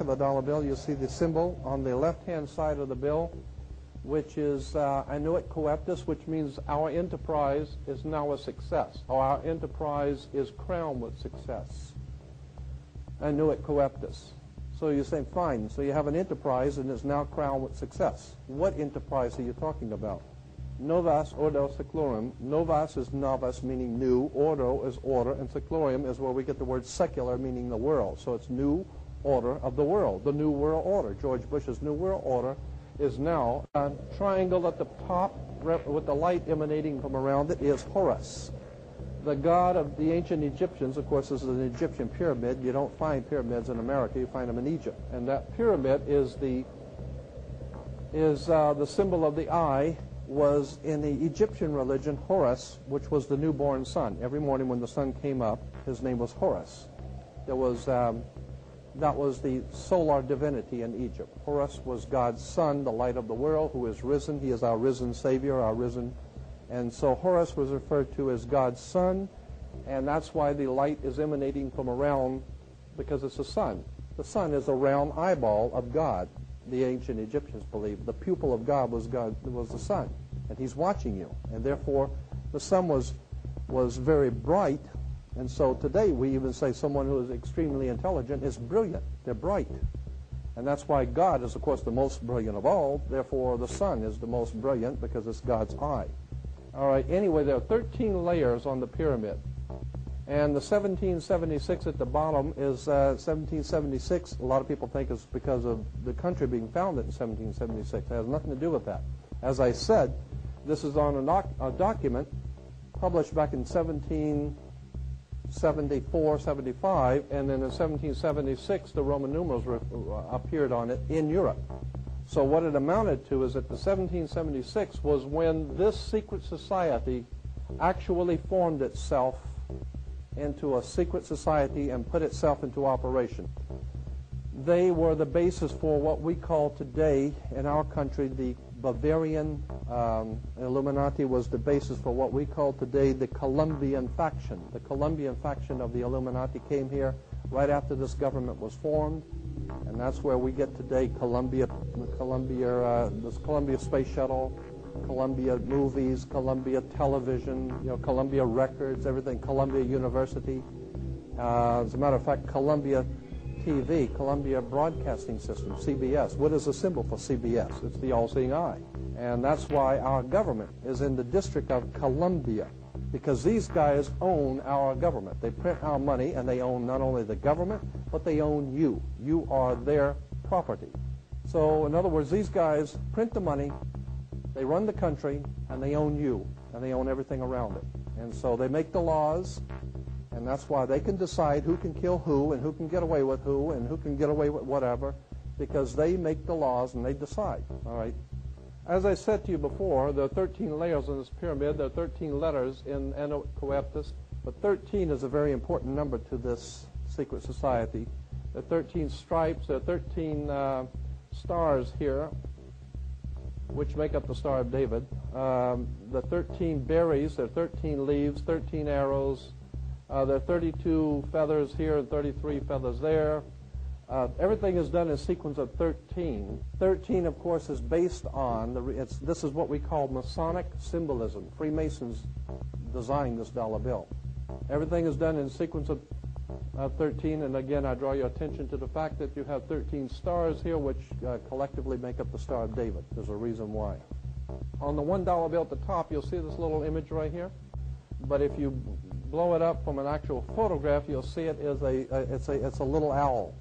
of the dollar bill, you'll see the symbol on the left-hand side of the bill, which is annuit coeptus, which means our enterprise is now a success. Our enterprise is crowned with success. Annuit coeptus. So you're saying, fine, so you have an enterprise and it's now crowned with success. What enterprise are you talking about? Novas ordo seclorum. Novas is novus, meaning new. Ordo is order. And seclorum is where we get the word secular, meaning the world. So it's new order of the world, the new world order. George Bush's new world order is now a triangle at the top with the light emanating from around it is Horus. The god of the ancient Egyptians, of course, this is an Egyptian pyramid. You don't find pyramids in America. You find them in Egypt. And that pyramid is the symbol of the eye, was in the Egyptian religion Horus, which was the newborn sun. Every morning when the sun came up, his name was Horus. There was, that was the solar divinity in Egypt. Horus was God's son, the light of the world, who is risen. He is our risen Savior, our risen. And so Horus was referred to as God's son, and that's why the light is emanating from around, because it's the sun. The sun is a round eyeball of God. The ancient Egyptians believed the pupil of God was the sun, and he's watching you, and therefore the sun was very bright. And so today we even say someone who is extremely intelligent is brilliant. They're bright, and that's why God is, of course, the most brilliant of all. Therefore the sun is the most brilliant because it's God's eye. All right, anyway, there are 13 layers on the pyramid. And the 1776 at the bottom is 1776. A lot of people think it's because of the country being founded in 1776. It has nothing to do with that. As I said, this is on a document published back in 1774, 75, and then in 1776 the Roman numerals appeared on it in Europe. So what it amounted to is that the 1776 was when this secret society actually formed itself into a secret society and put itself into operation. They were the basis for what we call today in our country the Bavarian Illuminati was the basis for what we call today the Colombian faction. The Colombian faction of the Illuminati came here right after this government was formed, and that's where we get today this Columbia Space Shuttle, Columbia Movies, Columbia Television, Columbia Records, everything, Columbia University. As a matter of fact, Columbia TV, Columbia Broadcasting System, CBS. What is the symbol for CBS? It's the all-seeing eye. And that's why our government is in the District of Columbia, because these guys own our government. They print our money, and they own not only the government, but they own you. You are their property. So, in other words, these guys print the money, they run the country, and they own you, and they own everything around it. And so they make the laws, and that's why they can decide who can kill who, and who can get away with who, and who can get away with whatever, because they make the laws and they decide, all right? As I said to you before, there are 13 layers in this pyramid. There are 13 letters in annuit coeptus, but 13 is a very important number to this secret society. There are 13 stripes. There are 13 stars here, which make up the Star of David. The 13 berries, there are 13 leaves, 13 arrows. There are 32 feathers here and 33 feathers there. Everything is done in a sequence of 13. 13, of course, is based on, this is what we call Masonic symbolism. Freemasons designed this dollar bill. Everything is done in a sequence of 13, and again, I draw your attention to the fact that you have 13 stars here, which collectively make up the Star of David. There's a reason why. On the $1 bill at the top, you'll see this little image right here. But if you blow it up from an actual photograph, you'll see it is it's a little owl.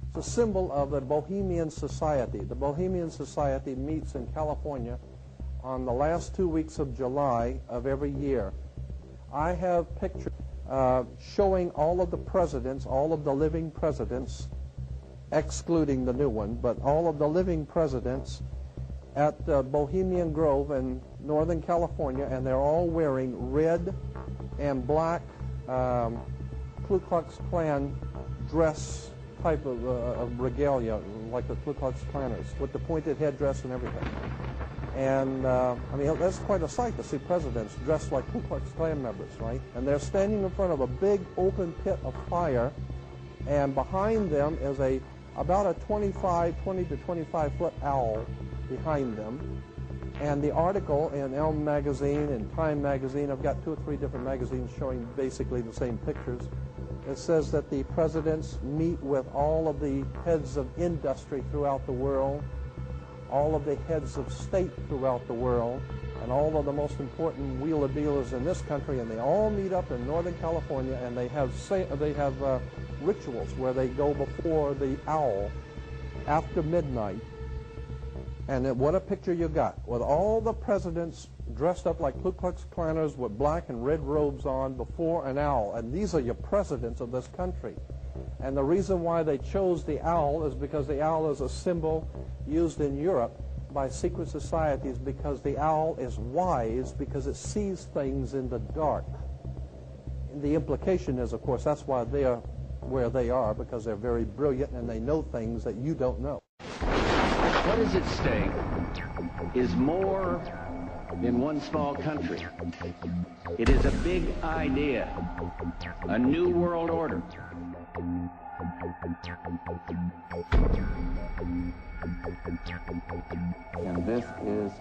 It's a symbol of the Bohemian Society. The Bohemian Society meets in California on the last 2 weeks of July of every year. I have pictures showing all of the presidents, all of the living presidents, excluding the new one, but all of the living presidents at Bohemian Grove in Northern California, and they're all wearing red and black Ku Klux Klan dress type of regalia, like the Ku Klux Klanners, with the pointed headdress and everything. And, I mean, that's quite a sight to see presidents dressed like Ku Klux Klan members, right? And they're standing in front of a big open pit of fire, and behind them is a about a 20 to 25 foot owl behind them. And the article in Elm magazine and Time magazine, I've got 2 or 3 different magazines showing basically the same pictures. It says that the presidents meet with all of the heads of industry throughout the world, all of the heads of state throughout the world, and all of the most important wheeler dealers in this country, and they all meet up in Northern California, and they have rituals where they go before the owl after midnight. And then what a picture you got, with all the presidents dressed up like Ku Klux Klanners with black and red robes on before an owl. And these are your presidents of this country. And the reason why they chose the owl is because the owl is a symbol used in Europe by secret societies, because the owl is wise, because it sees things in the dark. And the implication is, of course, that's why they are where they are, because they're very brilliant and they know things that you don't know. What is at stake is more than one small country. It is a big idea, a new world order. And this is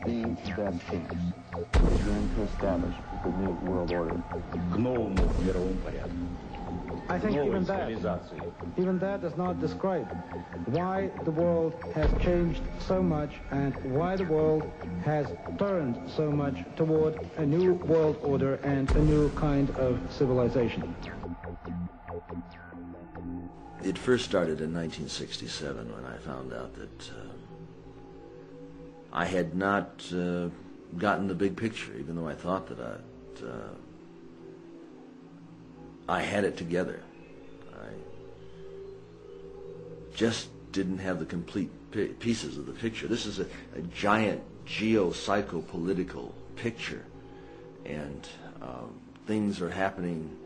the best thing we're going to establish the new world order. I think even that does not describe why the world has changed so much and why the world has turned so much toward a new world order and a new kind of civilization. It first started in 1967 when I found out that I had not gotten the big picture, even though I thought that I had it together. I just didn't have the complete pieces of the picture. This is a giant geo-psycho-political picture, and things are happening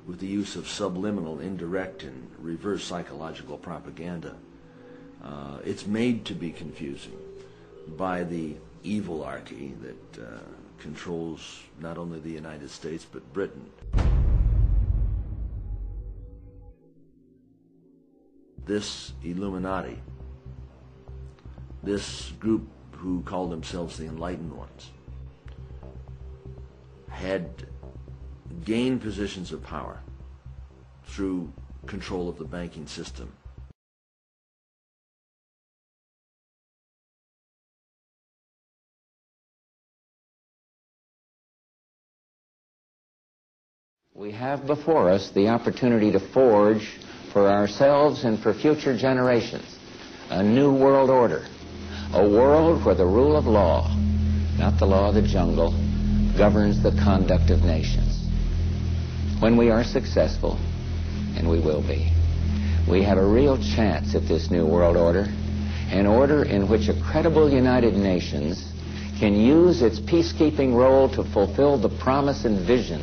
with the use of subliminal, indirect, and reverse psychological propaganda. It's made to be confusing by the evilarchy that controls not only the United States but Britain. This Illuminati, this group who called themselves the Enlightened Ones, had gained positions of power through control of the banking system. We have before us the opportunity to forge for ourselves and for future generations a new world order, a world where the rule of law, not the law of the jungle, governs the conduct of nations. When we are successful, and we will be, we have a real chance at this new world order, an order in which a credible United Nations can use its peacekeeping role to fulfill the promise and vision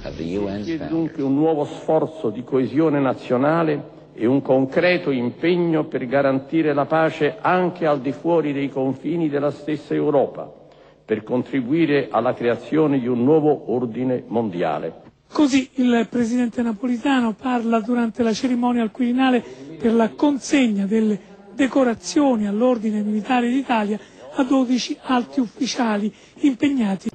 of the UN's founders. Dunque un nuovo sforzo di coesione nazionale e un concreto impegno per garantire la pace anche al di fuori dei confini della stessa Europa, per contribuire alla creazione di un nuovo ordine mondiale. Così il presidente Napolitano parla durante la cerimonia al Quirinale per la consegna delle decorazioni all'Ordine Militare d'Italia a 12 alti ufficiali impegnati.